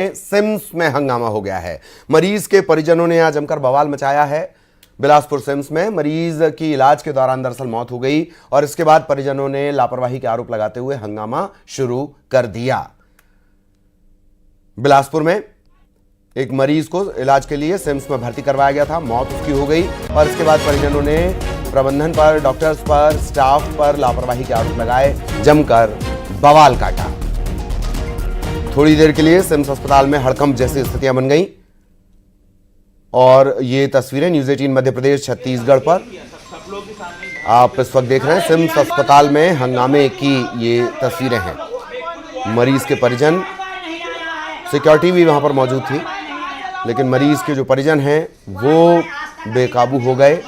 CIMS में हंगामा हो गया है। मरीज के परिजनों ने आज जमकर बवाल मचाया है। बिलासपुर सिम्स में मरीज की इलाज के दौरान दरअसल मौत हो गई और इसके बाद परिजनों ने लापरवाही के आरोप लगाते हुए हंगामा शुरू कर दिया। बिलासपुर में एक मरीज को इलाज के लिए सिम्स में भर्ती करवाया गया था, मौत उसकी हो गई और इसके बाद परिजनों ने प्रबंधन पर, डॉक्टर्स पर, स्टाफ पर लापरवाही के आरोप लगाए, जमकर बवाल काटा। थोड़ी देर के लिए सिम्स अस्पताल में हड़कंप जैसी स्थितियां बन गईं और ये तस्वीरें न्यूज़ 18 मध्य प्रदेश छत्तीसगढ़ पर आप इस वक्त देख रहे हैं। सिम्स अस्पताल में हंगामे की ये तस्वीरें हैं। मरीज के परिजन, सिक्योरिटी भी वहां पर मौजूद थी, लेकिन मरीज के जो परिजन हैं वो बेकाबू हो गए।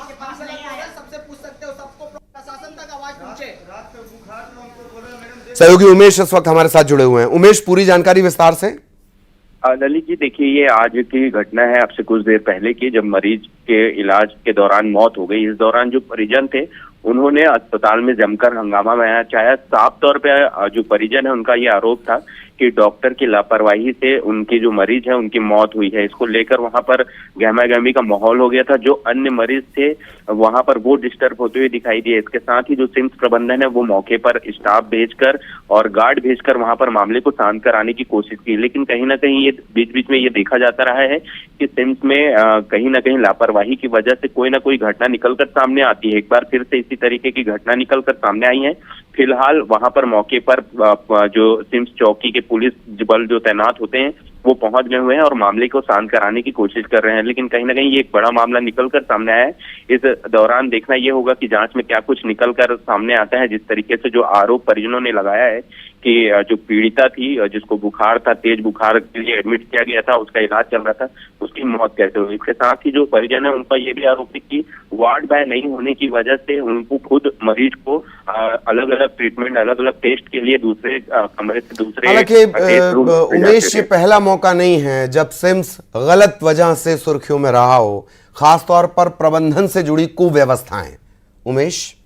सहयोगी उमेश इस वक्त हमारे साथ जुड़े हुए हैं। उमेश, पूरी जानकारी विस्तार से। ललित जी, देखिए ये आज की घटना है, अब से कुछ देर पहले की, जब मरीज के इलाज के दौरान मौत हो गई। इस दौरान जो परिजन थे उन्होंने अस्पताल में जमकर हंगामा मचाया। साफ तौर पे जो परिजन है उनका ये आरोप था कि डॉक्टर की लापरवाही से उनकी जो मरीज है उनकी मौत हुई है। इसको लेकर वहां पर गहमा-गहमी का माहौल हो गया था। जो अन्य मरीज थे वहां पर वो डिस्टर्ब होते हुए दिखाई दिए। इसके साथ ही जो सिम्स प्रबंधन है वो मौके पर स्टाफ भेजकर और गार्ड भेजकर वहां पर मामले को शांत कराने की कोशिश की, लेकिन कहीं ना कहीं ये बीच बीच में ये देखा जाता रहा है कि सिम्स में कहीं ना कहीं लापरवाही की वजह से कोई ना कोई घटना निकलकर सामने आती है। एक बार फिर से इसी तरीके की घटना निकलकर सामने आई है। फिलहाल वहां पर मौके पर जो सिम्स चौकी के पुलिस बल जो तैनात होते हैं वो पहुंच गए हुए हैं और मामले को शांत कराने की कोशिश कर रहे हैं, लेकिन कहीं ना कहीं ये एक बड़ा मामला निकलकर सामने आया है। इस दौरान देखना ये होगा कि जांच में क्या कुछ निकलकर सामने आता है। जिस तरीके से जो आरोप परिजनों ने लगाया है कि जो पीड़िता थी जिसको बुखार था, तेज बुखार के लिए एडमिट किया गया था, उसका इलाज चल रहा था, उसकी मौत कैसे हुई। इसके साथ ही जो परिजन है उनका ये भी आरोप है कि वार्ड बाय नहीं होने की वजह से उनको खुद मरीज को अलग अलग ट्रीटमेंट, अलग अलग टेस्ट के लिए दूसरे कमरे से दूसरे। हालांकि उमेश, ये पहला मौका नहीं है जब सिम्स गलत वजह से सुर्खियों में रहा हो, खासतौर पर प्रबंधन से जुड़ी कुव्यवस्थाएं। उमेश,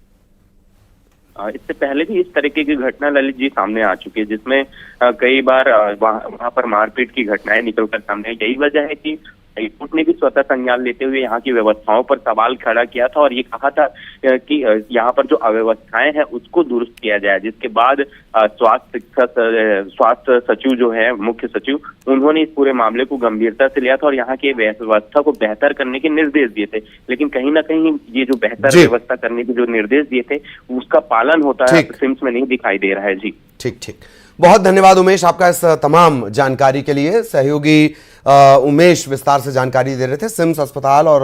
इससे पहले भी इस तरीके की घटना ललित जी सामने आ चुकी है, जिसमें कई बार वहां पर मारपीट की घटनाएं निकलकर सामने। यही वजह है कि हाईकोर्ट ने भी स्वतः संज्ञान लेते हुए यहाँ की व्यवस्थाओं पर सवाल खड़ा किया था और ये कहा था कि यहाँ पर जो अव्यवस्थाएं हैं उसको दुरुस्त किया जाए। जिसके बाद स्वास्थ्य सचिव जो है, मुख्य सचिव, उन्होंने इस पूरे मामले को गंभीरता से लिया था और यहाँ की व्यवस्था को बेहतर करने के निर्देश दिए थे। लेकिन कहीं ना कहीं ये जो बेहतर व्यवस्था करने के जो निर्देश दिए थे उसका पालन होता है सिम्स में नहीं दिखाई दे रहा है। जी ठीक ठीक, बहुत धन्यवाद उमेश आपका इस तमाम जानकारी के लिए। सहयोगी उमेश विस्तार से जानकारी दे रहे थे सिम्स अस्पताल और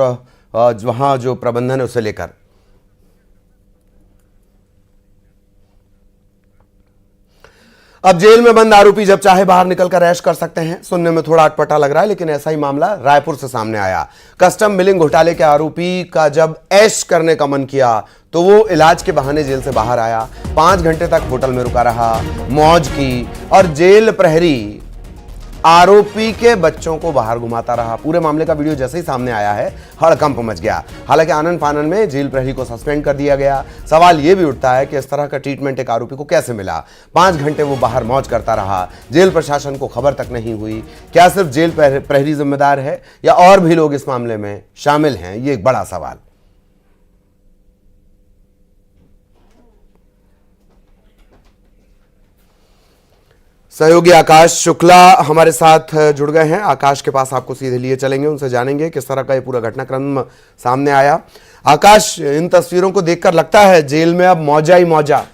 वहां जो प्रबंधन है उसे लेकर। अब जेल में बंद आरोपी जब चाहे बाहर निकलकर ऐश कर सकते हैं। सुनने में थोड़ा अटपटा लग रहा है, लेकिन ऐसा ही मामला रायपुर से सामने आया। कस्टम मिलिंग घोटाले के आरोपी का जब ऐश करने का मन किया तो वो इलाज के बहाने जेल से बाहर आया, 5 घंटे तक होटल में रुका रहा, मौज की और जेल प्रहरी आरोपी के बच्चों को बाहर घुमाता रहा। पूरे मामले का वीडियो जैसे ही सामने आया है हड़कंप मच गया। हालांकि आनन फानन में जेल प्रहरी को सस्पेंड कर दिया गया। सवाल यह भी उठता है कि इस तरह का ट्रीटमेंट एक आरोपी को कैसे मिला। 5 घंटे वो बाहर मौज करता रहा, जेल प्रशासन को खबर तक नहीं हुई। क्या सिर्फ जेल प्रहरी जिम्मेदार है या और भी लोग इस मामले में शामिल हैं, ये एक बड़ा सवाल। सहयोगी आकाश शुक्ला हमारे साथ जुड़ गए हैं। आकाश के पास आपको सीधे लिए चलेंगे, उनसे जानेंगे किस तरह का ये पूरा घटनाक्रम सामने आया। आकाश, इन तस्वीरों को देखकर लगता है जेल में अब मौजा ही मौजा।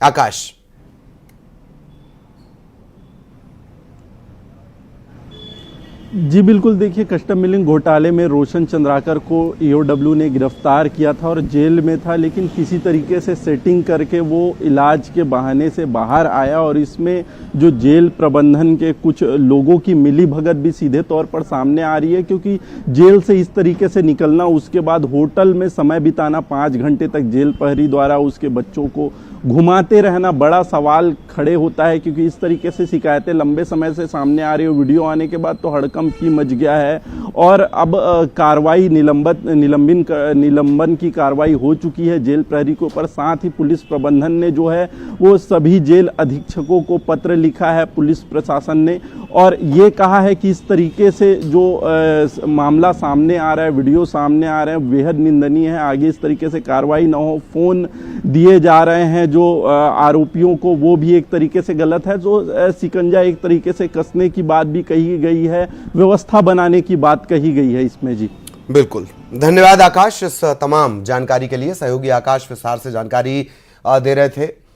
आकाश, जी बिल्कुल, देखिए कस्टम मिलिंग घोटाले में रोशन चंद्राकर को ईओडब्ल्यू ने गिरफ्तार किया था और जेल में था, लेकिन किसी तरीके से सेटिंग करके वो इलाज के बहाने से बाहर आया और इसमें जो जेल प्रबंधन के कुछ लोगों की मिलीभगत भी सीधे तौर पर सामने आ रही है, क्योंकि जेल से इस तरीके से निकलना, उसके बाद होटल में समय बिताना, 5 घंटे तक जेल प्रहरी द्वारा उसके बच्चों को घुमाते रहना बड़ा सवाल खड़े होता है, क्योंकि इस तरीके से शिकायतें लंबे समय से सामने आ रही हो। वीडियो आने के बाद तो हड़कंप की मच गया है और अब कार्रवाई निलंबन की कार्रवाई हो चुकी है जेल प्रहरी के ऊपर। साथ ही पुलिस प्रबंधन ने जो है वो सभी जेल अधीक्षकों को पत्र लिखा है पुलिस प्रशासन ने, और ये कहा है कि इस तरीके से जो मामला सामने आ रहा है, वीडियो सामने आ रहे हैं, बेहद निंदनीय है। आगे इस तरीके से कार्रवाई न हो, फोन दिए जा रहे हैं जो आरोपियों को, वो भी एक तरीके से गलत है। जो शिकंजा एक तरीके से कसने की बात भी कही गई है, व्यवस्था बनाने की बात कही गई है इसमें। जी बिल्कुल, धन्यवाद आकाश इस तमाम जानकारी के लिए। सहयोगी आकाश विस्तार से जानकारी दे रहे थे।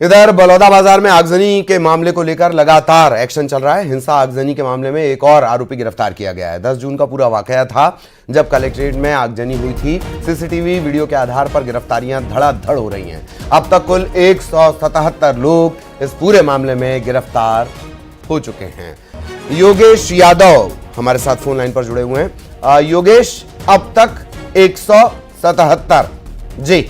इधर बलौदाबाजार में आगजनी के मामले को लेकर लगातार एक्शन चल रहा है। हिंसा आगजनी के मामले में एक और आरोपी गिरफ्तार किया गया है। 10 जून का पूरा वाकया था जब कलेक्ट्रेट में आगजनी हुई थी। सीसीटीवी वीडियो के आधार पर गिरफ्तारियां धड़ाधड़ हो रही हैं। अब तक कुल 177 लोग इस पूरे मामले में गिरफ्तार हो चुके हैं। योगेश यादव हमारे साथ फोन लाइन पर जुड़े हुए हैं। योगेश, अब तक 177। जी,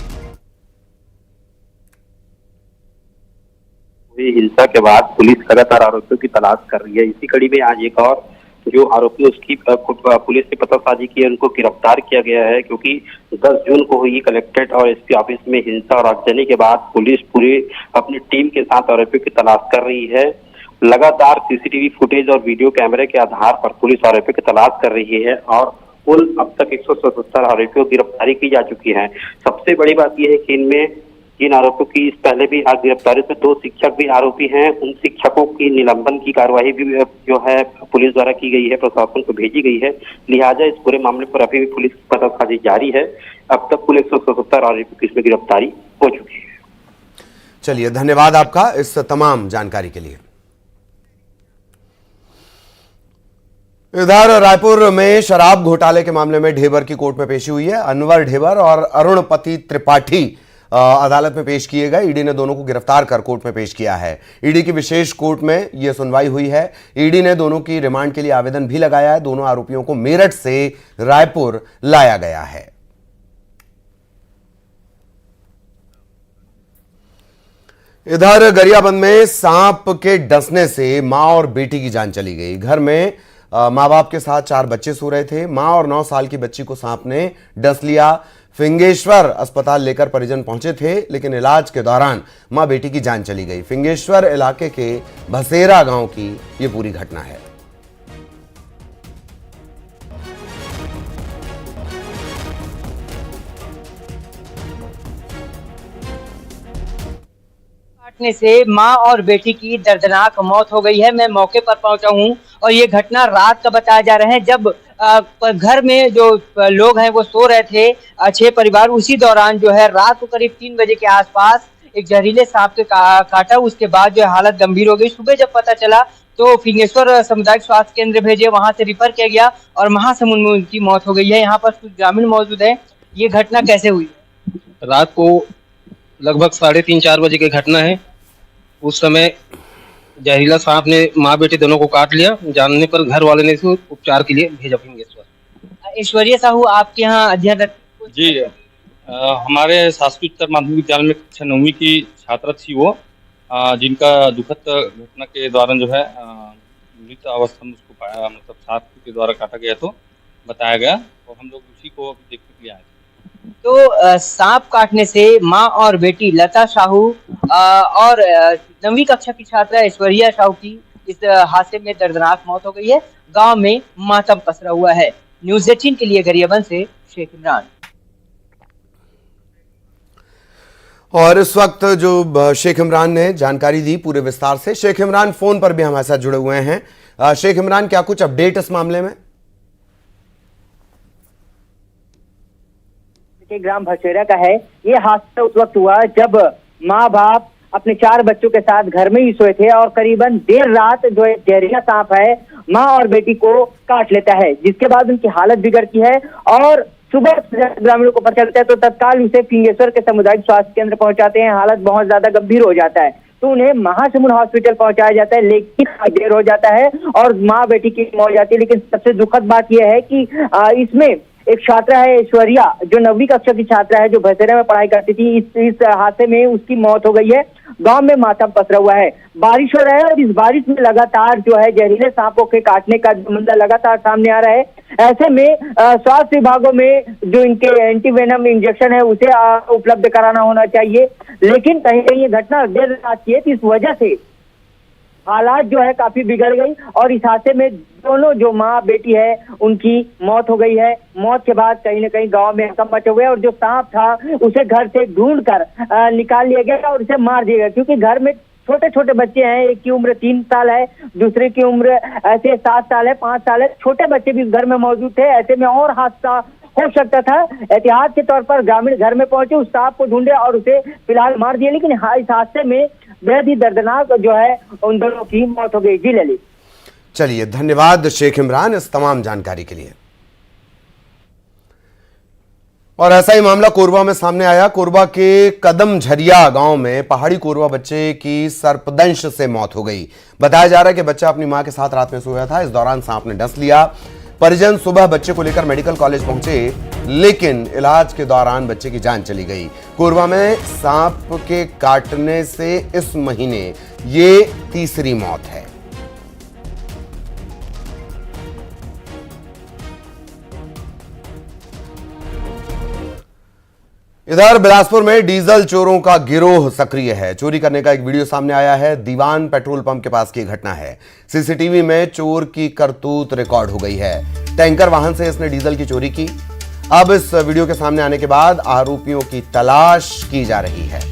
हुई हिंसा के बाद पुलिस लगातार आरोपियों की तलाश कर रही है। इसी कड़ी में आज एक और जो आरोपी उसकी पुलिस ने पतासाजी की है, उनको गिरफ्तार किया गया है। क्योंकि 10 जून को हुई कलेक्ट्रेट और एसपी ऑफिस में हिंसा और आगजनी के बाद पुलिस पूरी अपनी टीम के साथ आरोपियों की तलाश कर रही है। लगातार सीसीटीवी फुटेज और वीडियो कैमरे के आधार पर पुलिस आरोपियों की तलाश कर रही है और कुल अब तक 177 आरोपियों की गिरफ्तारी की जा चुकी है। सबसे बड़ी बात यह है कि इनमें जिन आरोपियों की इस पहले भी आज गिरफ्तारी से 2 शिक्षक भी आरोपी हैं, उन शिक्षकों की निलंबन की कार्यवाही भी जो है पुलिस द्वारा की गई है, प्रशासन को भेजी गई है। लिहाजा इस पूरे मामले पर अभी भी पुलिस की पतासाजी जारी है। अब तक कुल 177 आरोपियों की इसमें गिरफ्तारी हो चुकी है। चलिए, धन्यवाद आपका इस तमाम जानकारी के लिए। इधर रायपुर में शराब घोटाले के मामले में ढेबर की कोर्ट में पेशी हुई है। अनवर ढेबर और अरुणपति त्रिपाठी अदालत में पेश किए गए। ईडी ने दोनों को गिरफ्तार कर कोर्ट में पेश किया है। ईडी की विशेष कोर्ट में यह सुनवाई हुई है। ईडी ने दोनों की रिमांड के लिए आवेदन भी लगाया है। दोनों आरोपियों को मेरठ से रायपुर लाया गया है। इधर गरियाबंद में सांप के डसने से मां और बेटी की जान चली गई। घर में मां बाप के साथ 4 बच्चे सो रहे थे। मां और 9 साल की बच्ची को सांप ने डस लिया। फिंगेश्वर अस्पताल लेकर परिजन पहुंचे थे, लेकिन इलाज के दौरान मां बेटी की जान चली गई। फिंगेश्वर इलाके के भसेरा गांव की यह पूरी घटना है। काटने से मां और बेटी की दर्दनाक मौत हो गई है। मैं मौके पर पहुंचा हूं और ये घटना रात का बताया जा रहा है, जब घर में जो लोग हैं वो सो रहे थे, 6 परिवार। उसी दौरान जो है रात को करीब 3 बजे के आसपास एक जहरीले सांप के काटा। उसके बाद जो है हालत गंभीर हो गई। सुबह जब पता चला तो फिंगेश्वर सामुदायिक स्वास्थ्य केंद्र भेजे, वहां से रिफर किया गया और महासमुंद में उनकी मौत हो गई है। यहाँ पर कुछ ग्रामीण मौजूद है। ये घटना कैसे हुई? रात को लगभग 3:30-4 बजे की घटना है। उस समय जहरीला सांप ने माँ बेटे दोनों को काट लिया। जानने पर घर वाले ने इसको उपचार के लिए भेजा फिंगेश्वर। ऐश्वर्या साहू आपके यहाँ अध्ययन? जी, हमारे शासकीय उच्चतर माध्यमिक विद्यालय में कक्षा 9वीं की छात्रा थी वो, जिनका दुखद घटना के दौरान जो है मृत अवस्था में उसको पाया, मतलब सांप के द्वारा काटा गया तो बताया गया, और हम लोग उसी को देखने के लिए आए थे। तो सांप काटने से मां और बेटी लता साहू और 9वीं कक्षा की छात्रा ऐश्वर्या साहू की इस हादसे में दर्दनाक मौत हो गई है। गांव में मातम पसरा हुआ है। न्यूज़ 18 के लिए गरियाबंद से शेख इमरान। और इस वक्त जो शेख इमरान ने जानकारी दी पूरे विस्तार से। शेख इमरान फोन पर भी हमारे साथ जुड़े हुए हैं। शेख इमरान, क्या कुछ अपडेट इस मामले में? ग्राम भसेरा का है। ये हादसा उस वक्त हुआ जब माँ बाप अपने 4 बच्चों के साथ घर में ही सोए थे और करीबन देर रात जो एक जहरीला सांप है माँ और बेटी को काट लेता है, जिसके बाद उनकी हालत बिगड़ती है और सुबह ग्रामीणों को पता चलता है तो तत्काल उसे फिंगेश्वर के सामुदायिक स्वास्थ्य केंद्र पहुंचाते हैं। हालत बहुत ज्यादा गंभीर हो जाता है तो उन्हें महासमुंद हॉस्पिटल पहुंचाया जाता है, लेकिन देर हो जाता है और माँ बेटी की मौत हो जाती है। लेकिन सबसे दुखद बात यह है कि इसमें एक छात्रा है ऐश्वर्या, जो 9वीं कक्षा की छात्रा है, जो भसेरे में पढ़ाई करती थी। इस हादसे में उसकी मौत हो गई है। गांव में मातम पसरा हुआ है। बारिश हो रहा है और इस बारिश में लगातार जो है जहरीले सांपों के काटने का मुद्दा लगातार सामने आ रहा है। ऐसे में स्वास्थ्य विभागों में जो इनके एंटीवेनम इंजेक्शन है उसे उपलब्ध कराना होना चाहिए। लेकिन कहीं कहीं ये घटना देर रात की है, इस वजह से हालात जो है काफी बिगड़ गई और इस हादसे में दोनों जो माँ बेटी है उनकी मौत हो गई है। मौत के बाद कहीं ना कहीं गांव में हड़कंप मचा हुआ है और जो सांप था उसे घर से ढूंढकर निकाल लिया गया और उसे मार दिया गया, क्योंकि घर में छोटे छोटे बच्चे हैं। एक की उम्र 3 साल है, दूसरे की उम्र ऐसे 7 साल है, 5 साल है। छोटे बच्चे भी घर में मौजूद थे। ऐसे में और हादसा हो सकता था। एहतियात के तौर पर ग्रामीण घर में पहुंचे, उस सांप को ढूंढे और उसे फिलहाल मार दिया। लेकिन इस हादसे में बेहद ही दर्दनाक जो है उन दोनों की मौत हो गई। जी ललित। चलिए, धन्यवाद शेख इमरान इस तमाम जानकारी के लिए। और ऐसा ही मामला कोरबा में सामने आया। कोरबा के कदम झरिया गांव में पहाड़ी कोरबा बच्चे की सर्पदंश से मौत हो गई। बताया जा रहा है कि बच्चा अपनी मां के साथ रात में सोया था। इस दौरान सांप ने डस लिया। परिजन सुबह बच्चे को लेकर मेडिकल कॉलेज पहुंचे, लेकिन इलाज के दौरान बच्चे की जान चली गई। कोरबा में सांप के काटने से इस महीने ये तीसरी मौत है। इधर बिलासपुर में डीजल चोरों का गिरोह सक्रिय है। चोरी करने का एक वीडियो सामने आया है। दीवान पेट्रोल पंप के पास की घटना है। सीसीटीवी में चोर की करतूत रिकॉर्ड हो गई है। टैंकर वाहन से इसने डीजल की चोरी की। अब इस वीडियो के सामने आने के बाद आरोपियों की तलाश की जा रही है।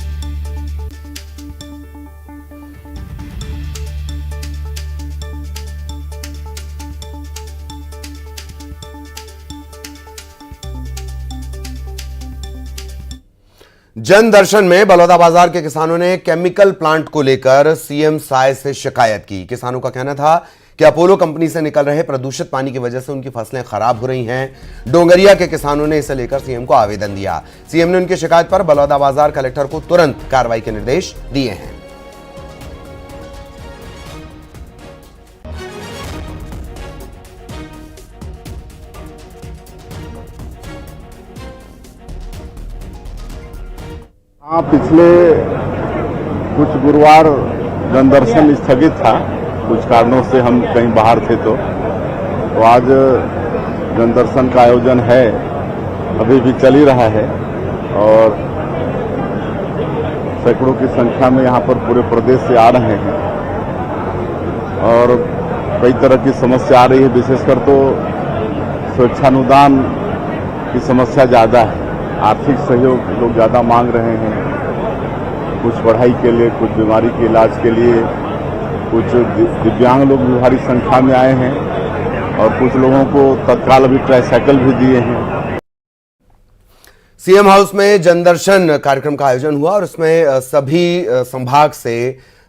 जन दर्शन में बलौदाबाजार के किसानों ने केमिकल प्लांट को लेकर सीएम साय से शिकायत की। किसानों का कहना था कि अपोलो कंपनी से निकल रहे प्रदूषित पानी की वजह से उनकी फसलें खराब हो रही हैं। डोंगरिया के किसानों ने इसे लेकर सीएम को आवेदन दिया। सीएम ने उनकी शिकायत पर बलौदाबाजार कलेक्टर को तुरंत कार्रवाई के निर्देश दिए हैं। हाँ, पिछले कुछ गुरुवार जनदर्शन स्थगित था। कुछ कारणों से हम कहीं बाहर थे, तो आज जनदर्शन का आयोजन है, अभी भी चल ही रहा है और सैकड़ों की संख्या में यहाँ पर पूरे प्रदेश से आ रहे हैं और कई तरह की समस्या आ रही है। विशेषकर तो स्वेच्छानुदान की समस्या ज़्यादा है। आर्थिक सहयोग लोग ज़्यादा मांग रहे हैं, कुछ पढ़ाई के लिए, कुछ बीमारी के इलाज के लिए। कुछ दिव्यांग लोग भी भारी संख्या में आए हैं और कुछ लोगों को तत्काल अभी ट्राईसाइकिल भी दिए हैं। सीएम हाउस में जनदर्शन कार्यक्रम का आयोजन हुआ और इसमें सभी संभाग से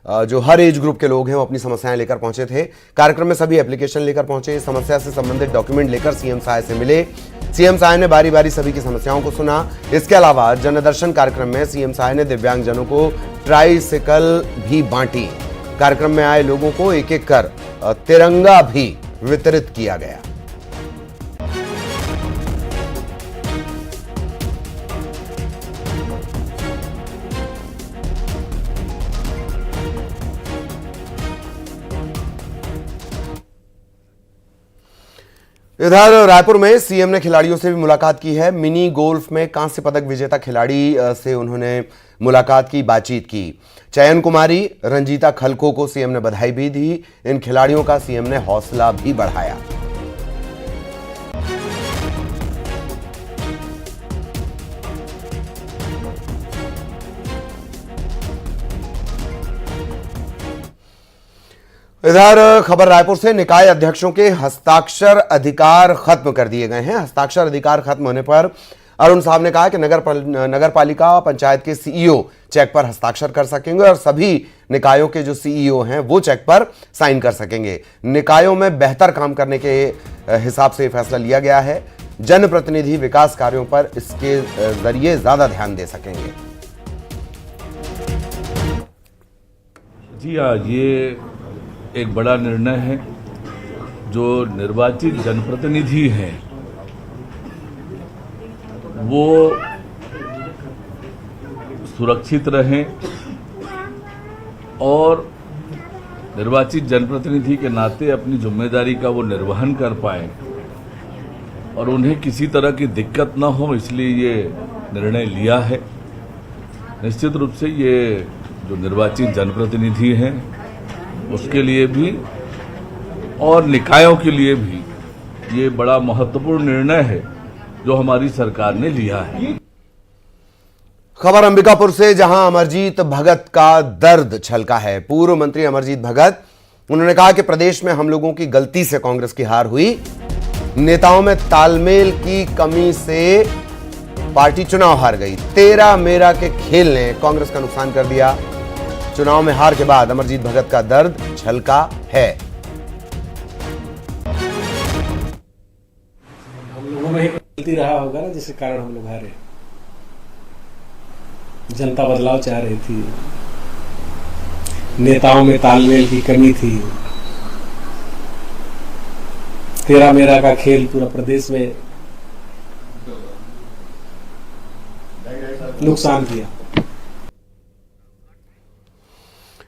जो हर एज ग्रुप के लोग हैं वो अपनी समस्याएं लेकर पहुंचे थे। कार्यक्रम में सभी एप्लीकेशन लेकर पहुंचे, समस्या से संबंधित डॉक्यूमेंट लेकर सीएम साय से मिले। सीएम साय ने बारी बारी सभी की समस्याओं को सुना। इसके अलावा जनदर्शन कार्यक्रम में सीएम साय ने दिव्यांगजनों को ट्राईसाइकिल भी बांटी। कार्यक्रम में आए लोगों को एक एक कर तिरंगा भी वितरित किया गया। इधर रायपुर में सीएम ने खिलाड़ियों से भी मुलाकात की है। मिनी गोल्फ में कांस्य पदक विजेता खिलाड़ी से उन्होंने मुलाकात की, बातचीत की। चयन कुमारी, रंजीता खलको को सीएम ने बधाई भी दी। इन खिलाड़ियों का सीएम ने हौसला भी बढ़ाया। इधर खबर रायपुर से, निकाय अध्यक्षों के हस्ताक्षर अधिकार खत्म कर दिए गए हैं। हस्ताक्षर अधिकार खत्म होने पर अरुण साहब ने कहा कि नगर पालिका पंचायत के सीईओ चेक पर हस्ताक्षर कर सकेंगे और सभी निकायों के जो सीईओ हैं वो चेक पर साइन कर सकेंगे। निकायों में बेहतर काम करने के हिसाब से फैसला लिया गया है। जनप्रतिनिधि विकास कार्यों पर इसके जरिए ज्यादा ध्यान दे सकेंगे। जी हाँ, ये एक बड़ा निर्णय है। जो निर्वाचित जनप्रतिनिधि हैं वो सुरक्षित रहें और निर्वाचित जनप्रतिनिधि के नाते अपनी जिम्मेदारी का वो निर्वहन कर पाए और उन्हें किसी तरह की दिक्कत न हो, इसलिए ये निर्णय लिया है। निश्चित रूप से ये जो निर्वाचित जनप्रतिनिधि हैं उसके लिए भी और निकायों के लिए भी ये बड़ा महत्वपूर्ण निर्णय है जो हमारी सरकार ने लिया है। खबर अंबिकापुर से, जहां अमरजीत भगत का दर्द छलका है। पूर्व मंत्री अमरजीत भगत, उन्होंने कहा कि प्रदेश में हम लोगों की गलती से कांग्रेस की हार हुई। नेताओं में तालमेल की कमी से पार्टी चुनाव हार गई। तेरा मेरा के खेल ने कांग्रेस का नुकसान कर दिया। चुनाव में हार के बाद अमरजीत भगत का दर्द छलका है। हम लोगों में एक गलती रहा होगा ना, जिसके कारण हम लोग हारे। जनता बदलाव चाह रही थी, नेताओं में तालमेल की कमी थी, तेरा मेरा का खेल पूरा प्रदेश में नुकसान किया।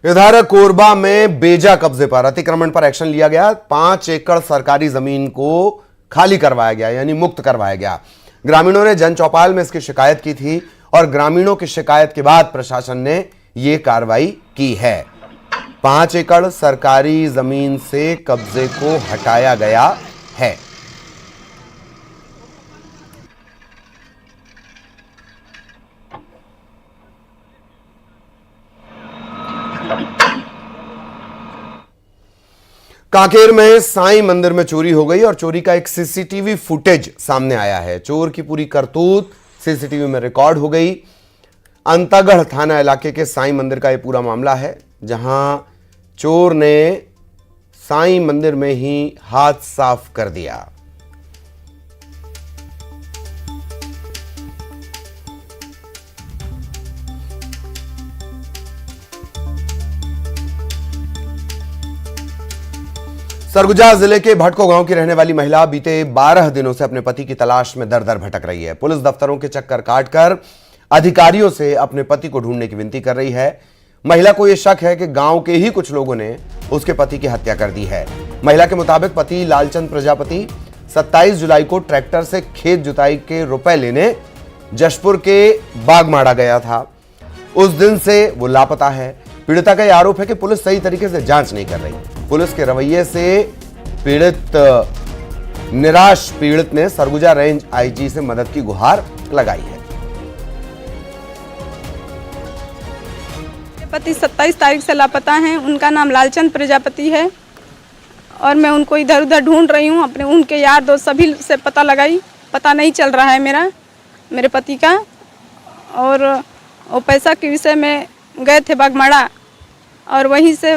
इधर कोरबा में बेजा कब्जे पर अतिक्रमण पर एक्शन लिया गया। 5 एकड़ सरकारी जमीन को खाली करवाया गया, यानी मुक्त करवाया गया। ग्रामीणों ने जन चौपाल में इसकी शिकायत की थी और ग्रामीणों की शिकायत के बाद प्रशासन ने यह कार्रवाई की है। 5 एकड़ सरकारी जमीन से कब्जे को हटाया गया है। कांकेर में साईं मंदिर में चोरी हो गई और चोरी का एक सीसीटीवी फुटेज सामने आया है। चोर की पूरी करतूत सीसीटीवी में रिकॉर्ड हो गई। अंतागढ़ थाना इलाके के साईं मंदिर का यह पूरा मामला है, जहां चोर ने साईं मंदिर में ही हाथ साफ कर दिया। सरगुजा जिले के भटको गांव की रहने वाली महिला बीते 12 दिनों से अपने पति की तलाश में दर-दर भटक रही है। पुलिस दफ्तरों के चक्कर काटकर अधिकारियों से अपने पति को ढूंढने की विनती कर रही है। महिला को यह शक है कि गांव के ही कुछ लोगों ने उसके पति की हत्या कर दी है। महिला के मुताबिक पति लालचंद प्रजापति 27 जुलाई को ट्रैक्टर से खेत जुताई के रुपए लेने जशपुर के बागमाड़ा गया था। उस दिन से वो लापता है। पीड़िता का यह आरोप है कि पुलिस सही तरीके से जांच नहीं कर रही। पुलिस के रवैये से निराश पीड़ित ने सरगुजा रेंज आईजी से मदद की गुहार लगाई है। पति 27 तारीख से लापता हैं। उनका नाम लालचंद प्रजापति है और मैं उनको इधर उधर ढूंढ रही हूँ। अपने उनके यार दोस्त सभी से पता लगाई, पता नहीं चल रहा है मेरे पति का। और वो पैसा के विषय में गए थे बागमाड़ा और वहीं से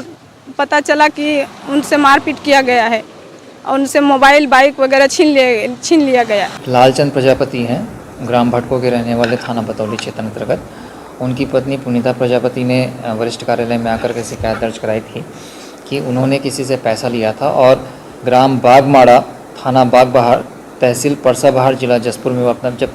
पता चला कि उनसे मारपीट किया गया है और उनसे मोबाइल बाइक वगैरह छीन लिया गया। लालचंद प्रजापति हैं, ग्राम भटको के रहने वाले, थाना बतौली क्षेत्र अंतर्गत। उनकी पत्नी पुनीता प्रजापति ने वरिष्ठ कार्यालय में आकर के शिकायत दर्ज कराई थी कि उन्होंने किसी से पैसा लिया था और ग्राम बागमाड़ा, थाना बागबहार, तहसील परसाबहार, जिला जसपुर में अपना जब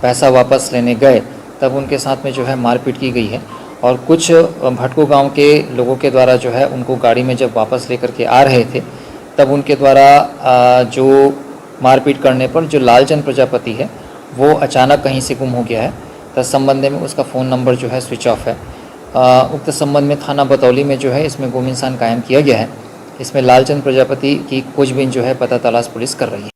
पैसा वापस लेने गए तब उनके साथ में जो है मारपीट की गई है। और कुछ भटको गांव के लोगों के द्वारा जो है उनको गाड़ी में जब वापस लेकर के आ रहे थे तब उनके द्वारा जो मारपीट करने पर जो लालचंद प्रजापति है वो अचानक कहीं से गुम हो गया है। तत्संबंध में उसका फ़ोन नंबर जो है स्विच ऑफ है। उक्त संबंध में थाना बतौली में जो है इसमें गुम इंसान कायम किया गया है। इसमें लालचंद प्रजापति की खोजबीन जो है पता तलाश पुलिस कर रही है।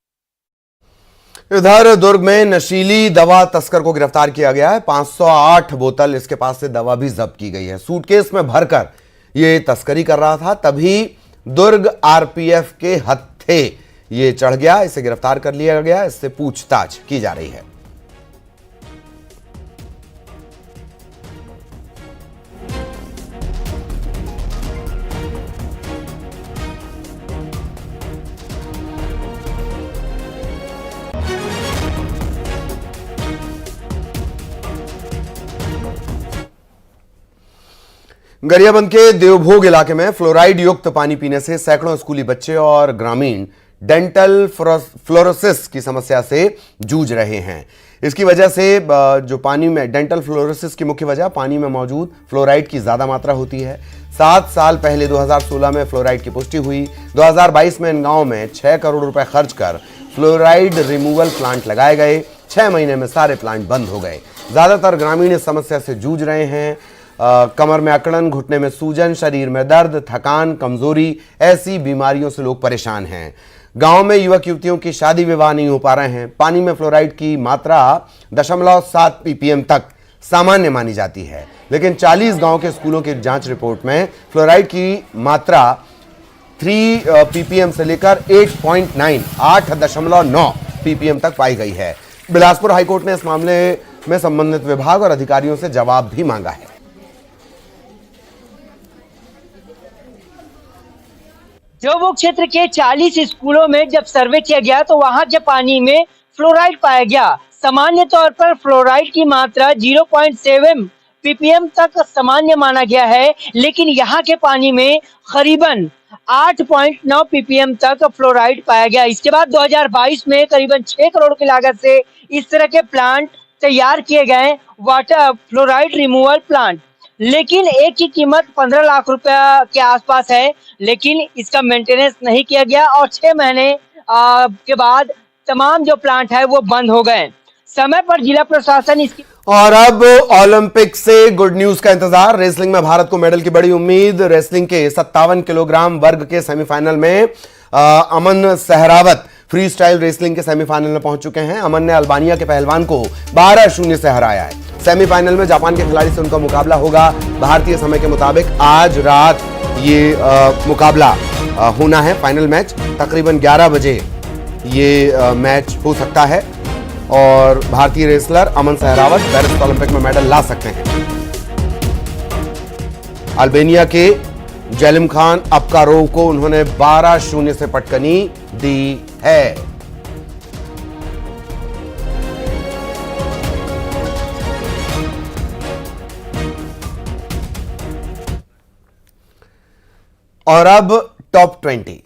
इधर दुर्ग में नशीली दवा तस्कर को गिरफ्तार किया गया है। 508 बोतल इसके पास से दवा भी जब्त की गई है। सूटकेस में भरकर ये तस्करी कर रहा था, तभी दुर्ग आरपीएफ के हत्थे ये चढ़ गया। इसे गिरफ्तार कर लिया गया। इससे पूछताछ की जा रही है। गरियाबंद के देवभोग इलाके में फ्लोराइड युक्त पानी पीने से सैकड़ों स्कूली बच्चे और ग्रामीण डेंटल फ्लोरोसिस की समस्या से जूझ रहे हैं। इसकी वजह से जो पानी में डेंटल फ्लोरोसिस की मुख्य वजह पानी में मौजूद फ्लोराइड की ज्यादा मात्रा होती है। 7 साल पहले 2016 में फ्लोराइड की पुष्टि हुई। 2022 में इन गांव में 6 करोड़ रुपए खर्च कर फ्लोराइड रिमूवल प्लांट लगाए गए। 6 महीने में सारे प्लांट बंद हो गए। ज्यादातर ग्रामीण इस समस्या से जूझ रहे हैं। कमर में अकड़न, घुटने में सूजन, शरीर में दर्द, थकान, कमजोरी, ऐसी बीमारियों से लोग परेशान हैं। गांव में युवक युवतियों की शादी विवाह नहीं हो पा रहे हैं। पानी में फ्लोराइड की मात्रा 0.7 ppm तक सामान्य मानी जाती है, लेकिन 40 गांव के स्कूलों की जांच रिपोर्ट में फ्लोराइड की मात्रा 3 ppm से लेकर 8.9 ppm तक पाई गई है। बिलासपुर हाईकोर्ट ने इस मामले में संबंधित विभाग और अधिकारियों से जवाब भी मांगा है। जोबो क्षेत्र के 40 स्कूलों में जब सर्वे किया गया तो वहां के पानी में फ्लोराइड पाया गया। सामान्य तौर पर फ्लोराइड की मात्रा 0.7 ppm तक सामान्य माना गया है, लेकिन यहाँ के पानी में करीबन 8.9 ppm तक फ्लोराइड पाया गया। इसके बाद 2022 में करीबन 6 करोड़ की लागत से इस तरह के प्लांट तैयार किए गए, वाटर फ्लोराइड रिमूवल प्लांट, लेकिन एक की कीमत 15 लाख रुपया के आसपास है, लेकिन इसका मेंटेनेंस नहीं किया गया और 6 महीने के बाद तमाम जो प्लांट है वो बंद हो गए। समय पर जिला प्रशासन इसकी और अब ओलंपिक से गुड न्यूज का इंतजार। रेसलिंग में भारत को मेडल की बड़ी उम्मीद। रेसलिंग के 57 किलोग्राम वर्ग के सेमीफाइनल में अमन सहरावत फ्री स्टाइल रेसलिंग के सेमीफाइनल में पहुंच चुके हैं। अमन ने अल्बानिया के पहलवान को 12-0 से हराया है। सेमीफाइनल में जापान के खिलाड़ी से उनका मुकाबला होगा। भारतीय समय के मुताबिक आज रात ये मुकाबला होना है। फाइनल मैच तकरीबन 11 बजे ये मैच हो सकता है और भारतीय रेसलर अमन सहरावत पेरिस ओलंपिक में मेडल ला सकते हैं। अल्बानिया के जेलिम खान अपकारोव को उन्होंने 12-0 से पटकनी दी है। और अब टॉप 20।